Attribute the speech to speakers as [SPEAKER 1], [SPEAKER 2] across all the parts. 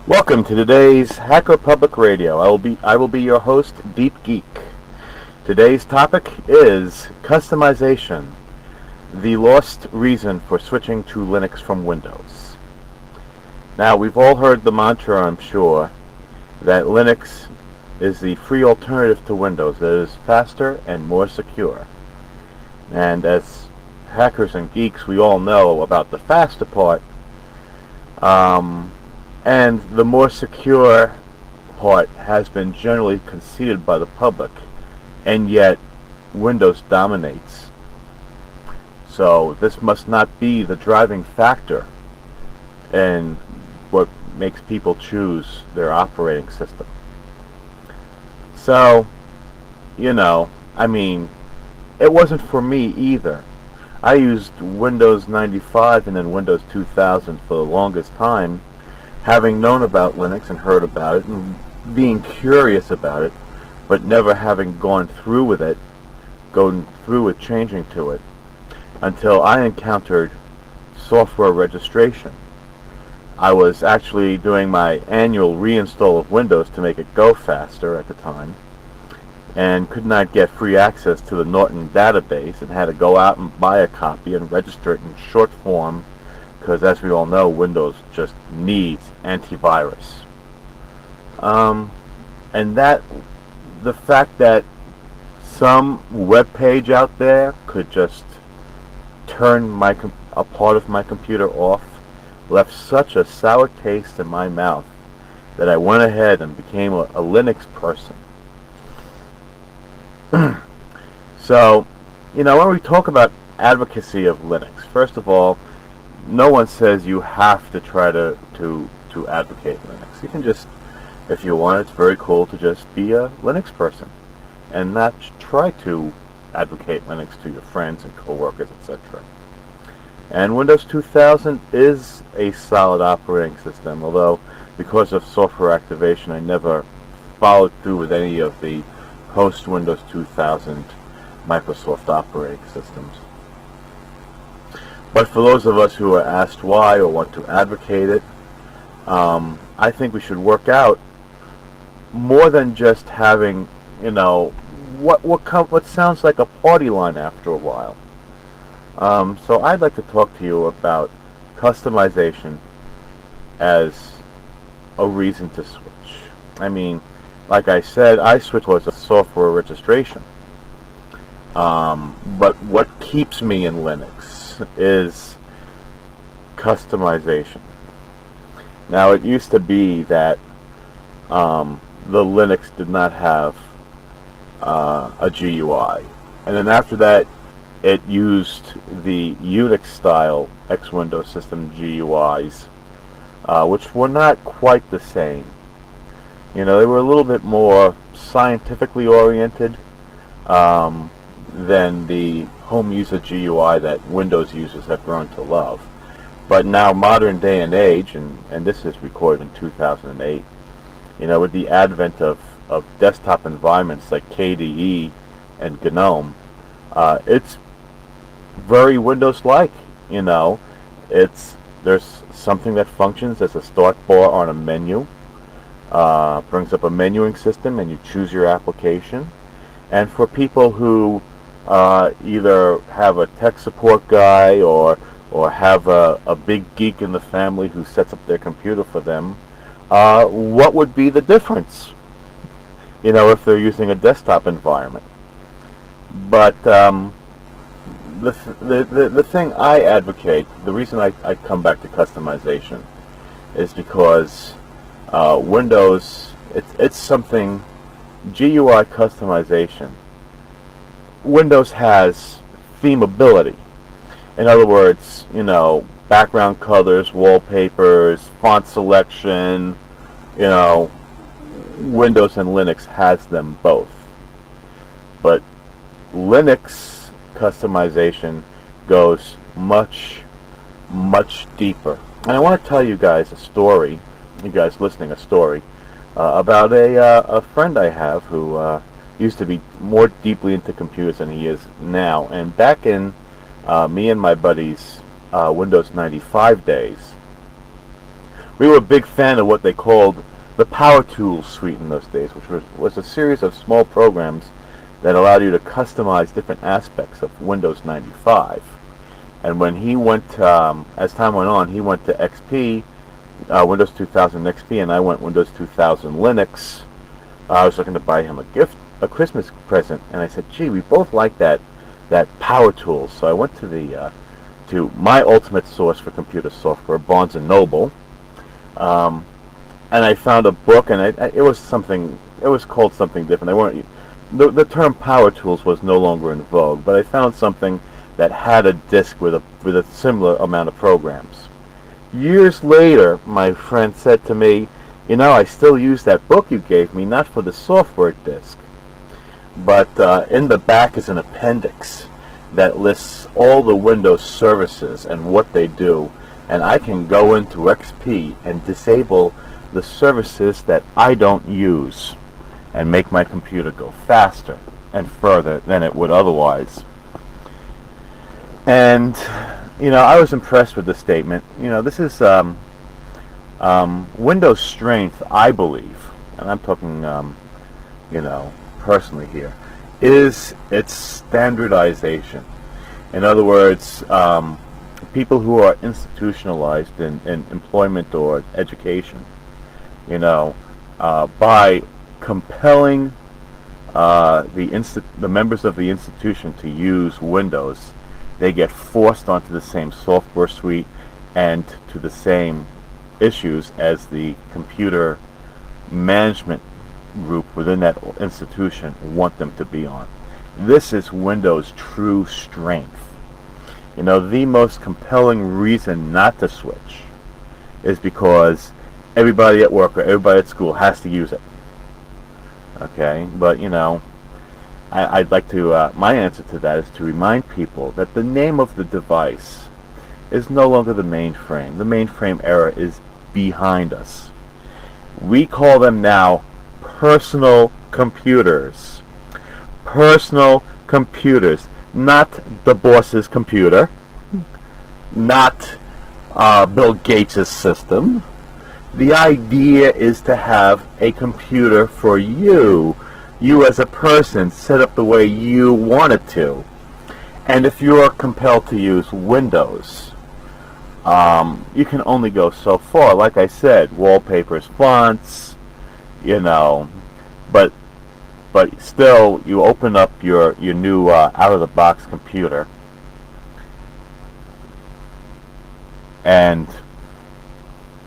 [SPEAKER 1] Welcome to today's Hacker Public Radio. I will be your host, Deep Geek. Today's topic is customization, the lost reason for switching to Linux from Windows. Now, we've all heard the mantra, I'm sure, that Linux is the free alternative to Windows that is faster and more secure. And as hackers and geeks, we all know about the faster part, and the more secure part has been generally conceded by the public, and yet Windows dominates. So this must not be the driving factor in what makes people choose their operating system. So, it wasn't for me either. I used Windows 95 and then Windows 2000 for the longest time, having known about Linux and heard about it and being curious about it, but never having gone through with changing to it, until I encountered software registration. I was actually doing my annual reinstall of Windows to make it go faster at the time, and could not get free access to the Norton database and had to go out and buy a copy and register it in short form, because as we all know, Windows just needs antivirus. And that the fact that some web page out there could just turn a part of my computer off left such a sour taste in my mouth that I went ahead and became a Linux person. So, when we talk about advocacy of Linux, first of all, no one says you have to try to advocate Linux. You can just, if you want, it's very cool to just be a Linux person and not try to advocate Linux to your friends and coworkers, etc. And Windows 2000 is a solid operating system, although because of software activation, I never followed through with any of the post-Windows 2000 Microsoft operating systems. But for those of us who are asked why or want to advocate it, I think we should work out more than just having, what sounds like a party line after a while. So I'd like to talk to you about customization as a reason to switch. Like I said, I switched towards a software registration. But what keeps me in Linux is customization. Now, it used to be that the Linux did not have a GUI, and then after that it used the Unix style X Windows system GUIs, which were not quite the same. They were a little bit more scientifically oriented than the home user GUI that Windows users have grown to love. But now, modern day and age, and this is recorded in 2008, with the advent of desktop environments like KDE and GNOME, it's very Windows-like. There's something that functions as a start bar on a menu, brings up a menuing system, and you choose your application. And for people who either have a tech support guy or have a big geek in the family who sets up their computer for them, what would be the difference, if they're using a desktop environment? But the thing I advocate, the reason I come back to customization, is because Windows, it's something, GUI customization. Windows has themability. In other words, background colors, wallpapers, font selection, Windows and Linux has them both. But Linux customization goes much, much deeper. And I want to tell you guys a story, you guys listening, a story about a friend I have who used to be more deeply into computers than he is now. And back in me and my buddies' Windows 95 days, we were a big fan of what they called the Power Tools suite in those days, which was a series of small programs that allowed you to customize different aspects of Windows 95. And when he went, as time went on, he went to XP, Windows 2000 XP, and I went Windows 2000 Linux. I was looking to buy him a gift, a Christmas present, and I said, "Gee, we both like that Power Tools." So I went to my ultimate source for computer software, Barnes and Noble, and I found a book, and it was something. It was called something different. They weren't. The term Power Tools was no longer in vogue, but I found something that had a disk with a similar amount of programs. Years later, my friend said to me, "You know, I still use that book you gave me, not for the software disk, but in the back is an appendix that lists all the Windows services and what they do, and I can go into XP and disable the services that I don't use and make my computer go faster and further than it would otherwise." And, I was impressed with the statement. This is Windows' strength, I believe, and I'm talking, personally here, is its standardization. In other words, people who are institutionalized in employment or education, by compelling the members of the institution to use Windows, they get forced onto the same software suite and to the same issues as the computer management group within that institution want them to be on. This is Windows' true strength. The most compelling reason not to switch is because everybody at work or everybody at school has to use it. Okay, but I'd like to, my answer to that is to remind people that the name of the device is no longer the mainframe. The mainframe era is behind us. We call them now personal computers. Personal computers, not the boss's computer, not Bill Gates' system. The idea is to have a computer for you as a person, set up the way you want it to. And if you're compelled to use Windows, you can only go so far. Like I said, wallpapers, fonts, but still, you open up your new out-of-the-box computer, and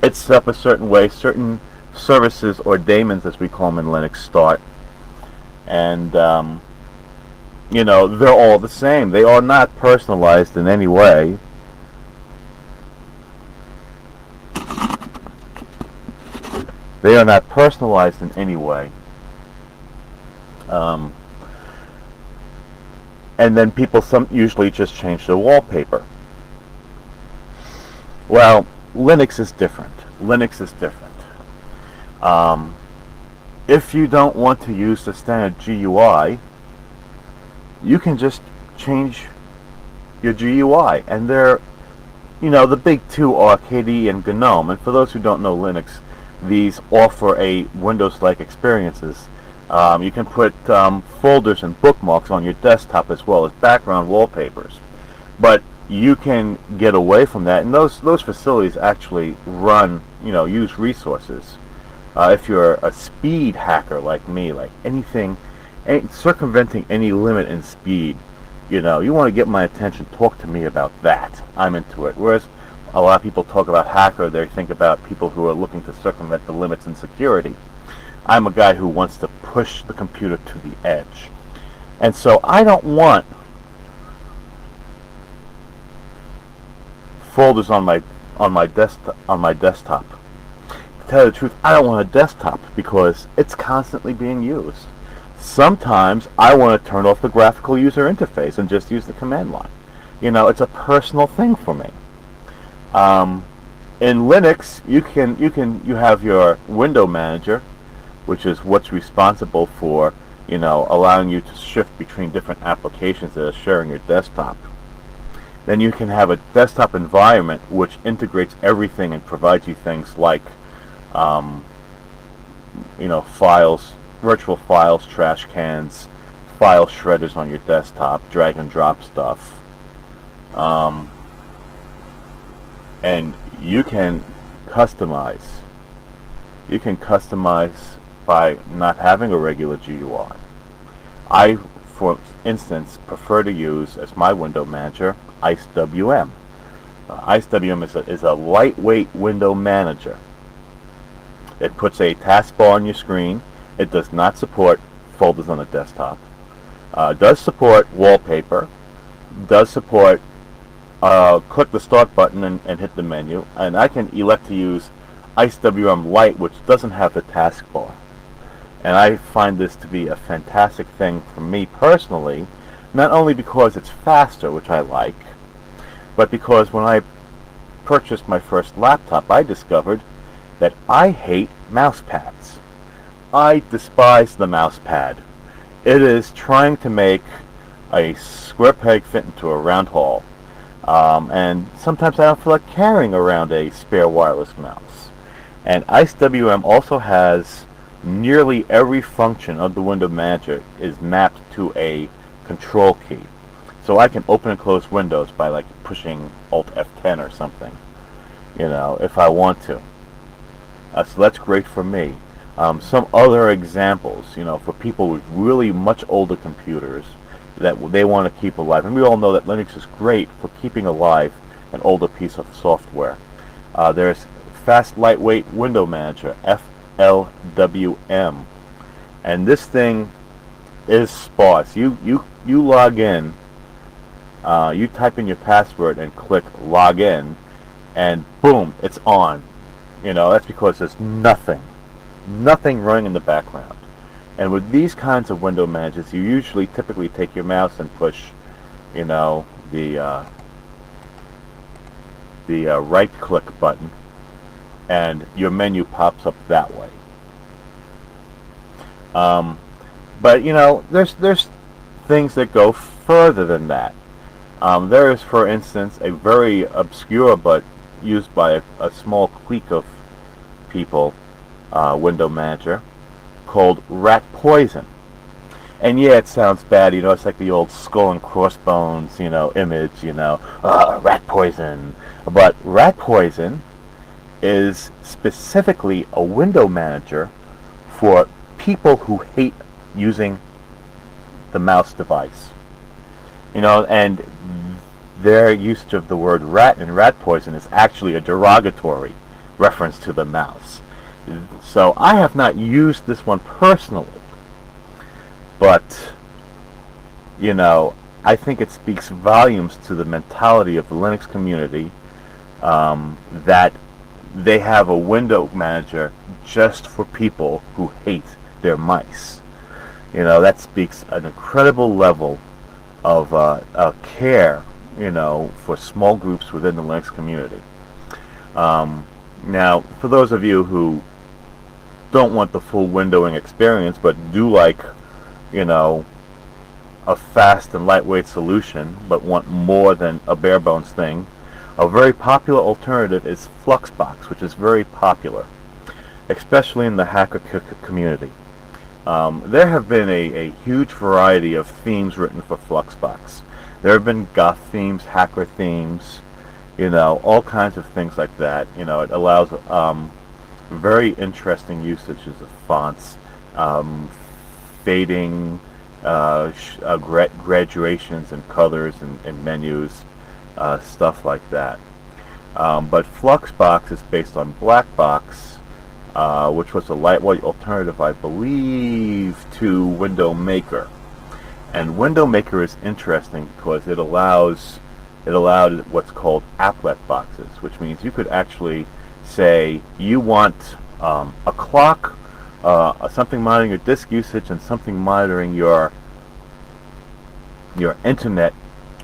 [SPEAKER 1] it's set up a certain way. Certain services or daemons, as we call them in Linux, start. And, they're all the same. They are not personalized in any way. They are not personalized in any way. And then people usually just change the wallpaper. Well, Linux is different. If you don't want to use the standard GUI, you can just change your GUI. And they're, the big two are KDE and GNOME. And for those who don't know Linux, these offer a Windows-like experiences. You can put folders and bookmarks on your desktop as well as background wallpapers. But you can get away from that, and those facilities actually run, use resources. If you're a speed hacker like me, like circumventing any limit in speed, you want to get my attention, talk to me about that. I'm into it. Whereas a lot of people talk about hacker, they think about people who are looking to circumvent the limits in security. I'm a guy who wants to push the computer to the edge. And so I don't want folders on my desktop. To tell you the truth, I don't want a desktop because it's constantly being used. Sometimes I want to turn off the graphical user interface and just use the command line. It's a personal thing for me. In Linux, you have your window manager, which is what's responsible for allowing you to shift between different applications that are sharing your desktop. then you can have a desktop environment which integrates everything and provides you things like, um, files, virtual files, trash cans, file shredders on your desktop, drag and drop stuff. Um, and you can customize. You can customize by not having a regular GUI. I, for instance, prefer to use as my window manager IceWM. IceWM is a lightweight window manager. It puts a taskbar on your screen. It does not support folders on the desktop. Does support wallpaper. Does support click the start button and hit the menu. And I can elect to use IceWM Lite, which doesn't have the taskbar. And I find this to be a fantastic thing for me personally, not only because it's faster, which I like, but because when I purchased my first laptop, I discovered that I hate mouse pads. I despise the mouse pad. It is trying to make a square peg fit into a round hole. And sometimes I don't feel like carrying around a spare wireless mouse. And IceWM also has nearly every function of the window manager is mapped to a control key. So I can open and close windows by like pushing Alt F10 or something, if I want to. So that's great for me. Some other examples, for people with really much older computers that they want to keep alive. And we all know that Linux is great for keeping alive an older piece of software. There's Fast Lightweight Window Manager, FLWM. And this thing is sparse. You log in, you type in your password and click log in, and boom, it's on. That's because there's nothing running in the background. And with these kinds of window managers, you typically take your mouse and push, the right-click button, and your menu pops up that way. But there's things that go further than that. There is, for instance, a very obscure but used by a small clique of people window manager called Rat Poison. And yeah, it sounds bad, it's like the old skull and crossbones, image, Rat Poison. But Rat Poison is specifically a window manager for people who hate using the mouse device. And their usage of the word rat and rat poison is actually a derogatory reference to the mouse. So I have not used this one personally, but I think it speaks volumes to the mentality of the Linux community that they have a window manager just for people who hate their mice. That speaks an incredible level of care, for small groups within the Linux community. Now, for those of you who don't want the full windowing experience, but do like, a fast and lightweight solution, but want more than a bare bones thing, a very popular alternative is Fluxbox, which is very popular, especially in the hacker community. There have been a huge variety of themes written for Fluxbox. There have been goth themes, hacker themes, all kinds of things like that. It allows very interesting usages of fonts, fading, graduations and colors and menus, stuff like that. But Fluxbox is based on Blackbox, which was a lightweight alternative, I believe, to Window Maker. And Window Maker is interesting because it allowed what's called applet boxes, which means you could actually say you want a clock, something monitoring your disk usage, and something monitoring your internet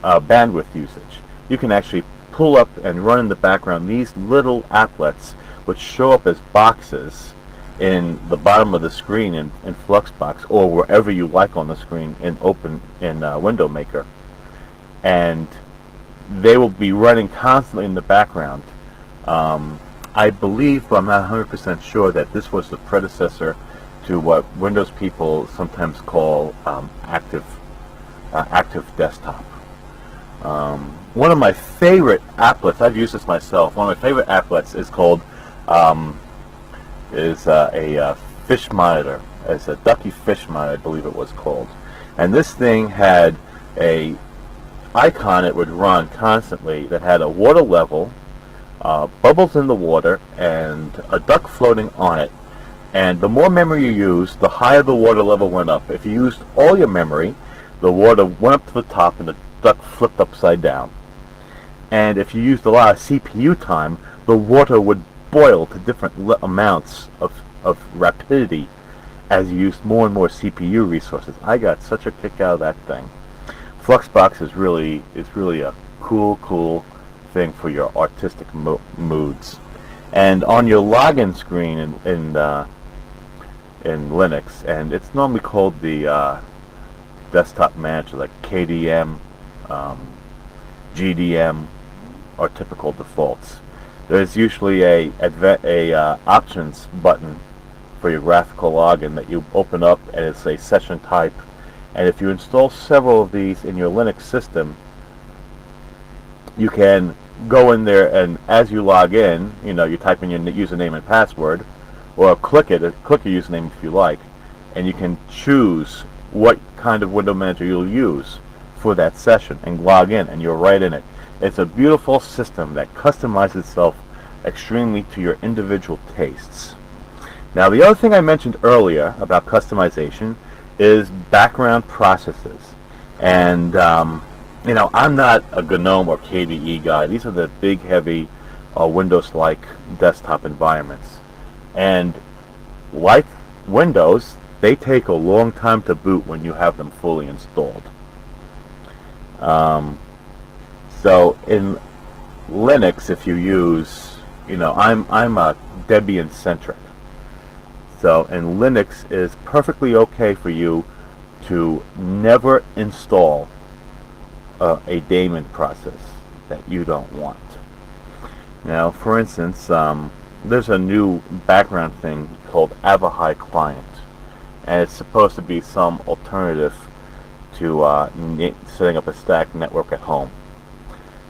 [SPEAKER 1] bandwidth usage. You can actually pull up and run in the background these little applets, which show up as boxes in the bottom of the screen in Fluxbox, or wherever you like on the screen in Window Maker. And they will be running constantly in the background. I believe, but I'm not 100% sure, that this was the predecessor to what Windows people sometimes call active desktop. One of my favorite applets, I've used this myself, one of my favorite applets is called a fish monitor. It's a Ducky Fish Monitor, I believe it was called. And this thing had a icon it would run constantly that had a water level, bubbles in the water, and a duck floating on it. And the more memory you used, the higher the water level went up. If you used all your memory, the water went up to the top and the duck flipped upside down. And if you used a lot of CPU time, the water would boil to different amounts of rapidity as you used more and more CPU resources. I got such a kick out of that thing. Fluxbox is really a cool thing for your artistic moods. And on your login screen in Linux, and it's normally called the desktop manager, like KDM, GDM, are typical defaults. There's usually a options button for your graphical login that you open up, and it's a session type. And if you install several of these in your Linux system, you can go in there, and as you log in, you type in your username and password, or click your username if you like, and you can choose what kind of window manager you'll use for that session and log in, and you're right in it. It's a beautiful system that customizes itself extremely to your individual tastes. Now, the other thing I mentioned earlier about customization is background processes. And, I'm not a GNOME or KDE guy. These are the big, heavy Windows-like desktop environments. And like Windows, they take a long time to boot when you have them fully installed. So in Linux, if you use, I'm a Debian-centric. So in Linux, is perfectly okay for you to never install a daemon process that you don't want. Now, for instance, there's a new background thing called Avahai Client, and it's supposed to be some alternative to setting up a static network at home.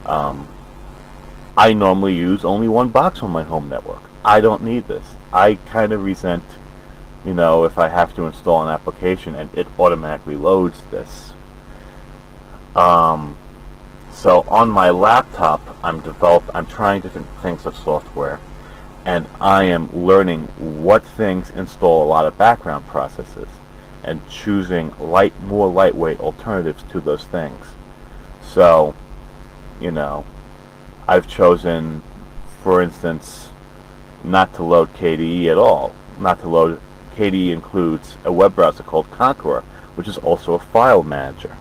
[SPEAKER 1] I normally use only one box on my home network. I don't need this. I kind of resent, if I have to install an application and it automatically loads this. So on my laptop, I'm trying different things of software, and I am learning what things install a lot of background processes and choosing more lightweight alternatives to those things. So, I've chosen, for instance, not to load KDE at all. KDE includes a web browser called Konqueror, which is also a file manager,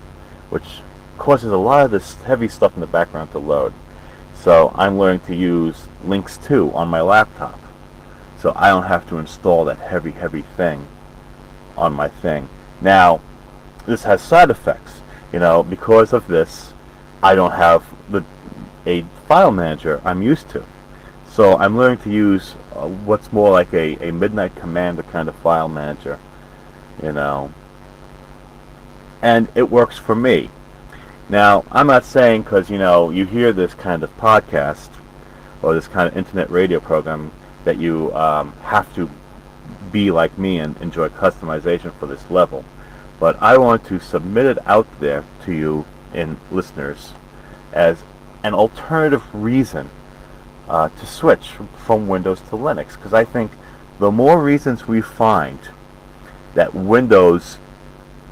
[SPEAKER 1] which causes a lot of this heavy stuff in the background to load. So I'm learning to use Lynx 2 on my laptop, so I don't have to install that heavy thing on my thing. Now, this has side effects. Because of this, I don't have a file manager I'm used to. So I'm learning to use what's more like a Midnight Commander kind of file manager, and it works for me. Now, I'm not saying because, you hear this kind of podcast or this kind of internet radio program that you have to be like me and enjoy customization for this level. But I want to submit it out there to you listeners as an alternative reason to switch from Windows to Linux, because I think the more reasons we find that Windows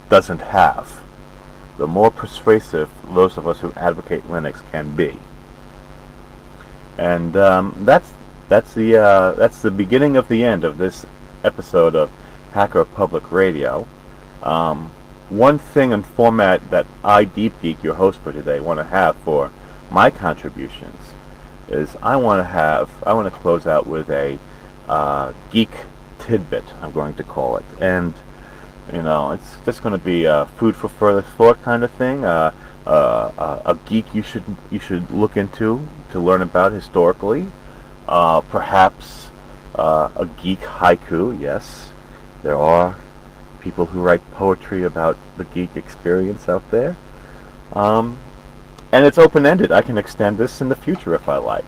[SPEAKER 1] doesn't have, the more persuasive those of us who advocate Linux can be. And that's the beginning of the end of this episode of Hacker Public Radio. One thing and format that I, Deep Geek, your host for today, want to have for my contributions is I want to close out with a geek tidbit, I'm going to call it. And it's just going to be a food for further thought kind of thing. a geek you should look into to learn about historically. Perhaps a geek haiku. Yes, there are people who write poetry about the geek experience out there. Um, and it's open-ended. I can extend this in the future if I like.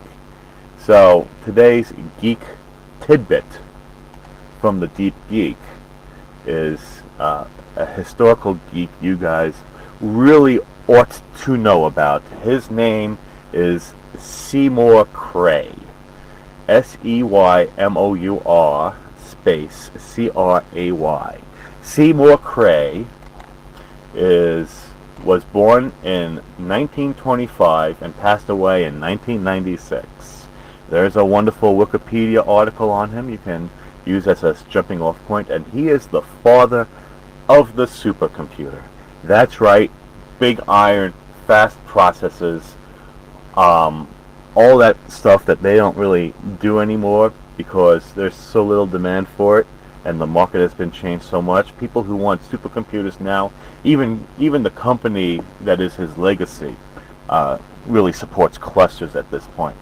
[SPEAKER 1] So today's geek tidbit from the Deep Geek is a historical geek you guys really ought to know about. His name is Seymour Cray. Seymour space Cray. Seymour Cray was born in 1925 and passed away in 1996. There's a wonderful Wikipedia article on him you can use as a jumping off point, and he is the father of the supercomputer. That's right, big iron, fast processors, all that stuff that they don't really do anymore because there's so little demand for it and the market has been changed so much. People who want supercomputers now, even the company that is his legacy, really supports clusters at this point.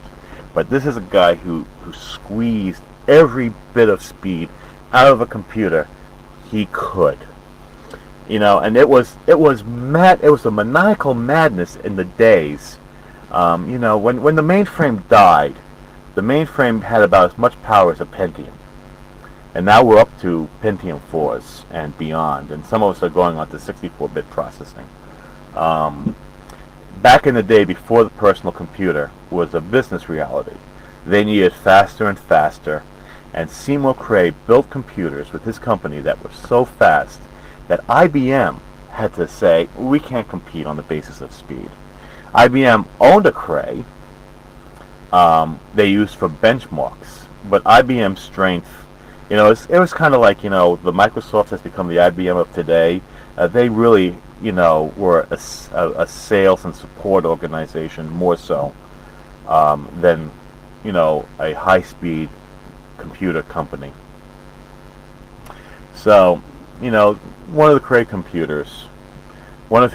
[SPEAKER 1] But this is a guy who squeezed every bit of speed out of a computer he could. And it was a maniacal madness in the days. When the mainframe died, the mainframe had about as much power as a Pentium. And now we're up to Pentium 4s and beyond, and some of us are going on to 64-bit processing. Back in the day, before the personal computer was a business reality, they needed faster and faster, and Seymour Cray built computers with his company that were so fast that IBM had to say, we can't compete on the basis of speed. IBM owned a Cray they used for benchmarks, but IBM's strength, it was kind of like, the Microsoft has become the IBM of today. They really, were a sales and support organization more so than, a high-speed computer company. So, one of the Cray computers, one of